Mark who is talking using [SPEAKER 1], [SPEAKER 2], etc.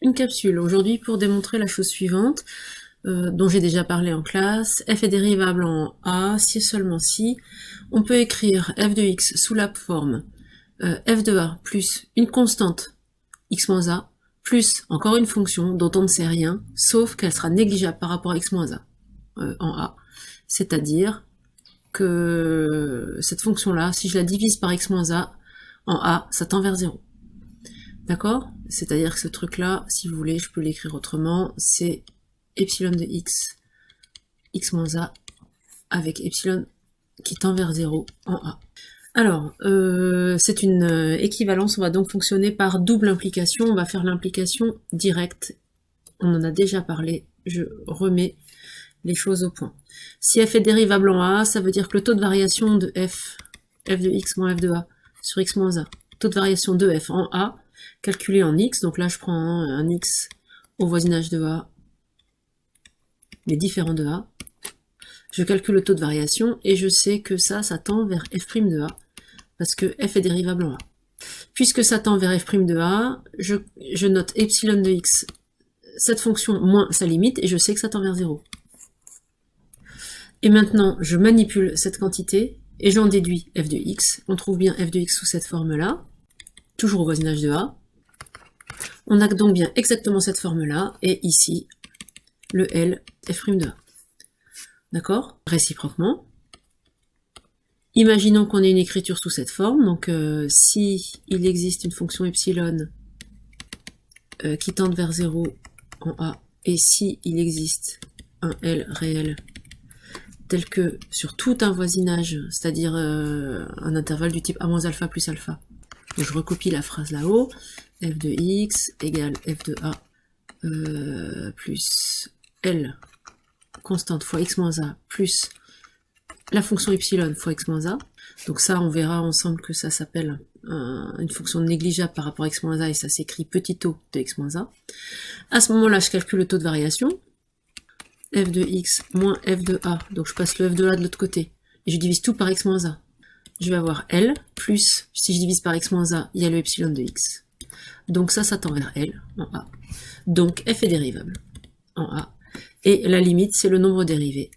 [SPEAKER 1] Une capsule, aujourd'hui pour démontrer la chose suivante, dont j'ai déjà parlé en classe, f est dérivable en a, si et seulement si, on peut écrire f de x sous la forme f de a plus une constante x moins a, plus encore une fonction dont on ne sait rien, sauf qu'elle sera négligeable par rapport à x moins a en a. C'est-à-dire que cette fonction-là, si je la divise par x moins a, en a, ça tend vers 0. D'accord? C'est-à-dire que ce truc-là, si vous voulez, je peux l'écrire autrement, c'est epsilon de x, x moins a, avec epsilon qui tend vers 0 en a. Alors, c'est une équivalence, on va donc fonctionner par double implication, on va faire l'implication directe, on en a déjà parlé, je remets les choses au point. Si f est dérivable en a, ça veut dire que le taux de variation de f de x moins f de a, sur x moins a, taux de variation de f en a, calculé en x, donc là je prends un x au voisinage de a, les différents de a, je calcule le taux de variation, et je sais que ça tend vers f' de a, parce que f est dérivable en a. Puisque ça tend vers f' de a, je note epsilon de x, cette fonction moins sa limite, et je sais que ça tend vers 0. Et maintenant, je manipule cette quantité, et j'en déduis f de x. On trouve bien f de x sous cette forme-là, toujours au voisinage de a. On a donc bien exactement cette forme-là, et ici, le L f' de a. D'accord? Réciproquement. Imaginons qu'on ait une écriture sous cette forme, donc si il existe une fonction epsilon qui tende vers 0 en a, et si il existe un L réel tel que sur tout un voisinage, c'est-à-dire un intervalle du type a moins alpha plus alpha. Donc je recopie la phrase là-haut, f de x égale f de a plus L constante fois x moins a plus la fonction epsilon fois x moins a. Donc ça, on verra ensemble que ça s'appelle une fonction négligeable par rapport à x moins a, et ça s'écrit petit o de x moins a. À ce moment-là, je calcule le taux de variation, f de x moins f de a, donc je passe le f de a de l'autre côté, et je divise tout par x moins a. Je vais avoir L, plus, si je divise par x moins a, il y a le epsilon de x. Donc ça tend vers L, en a. Donc f est dérivable, en a. Et la limite, c'est le nombre dérivé.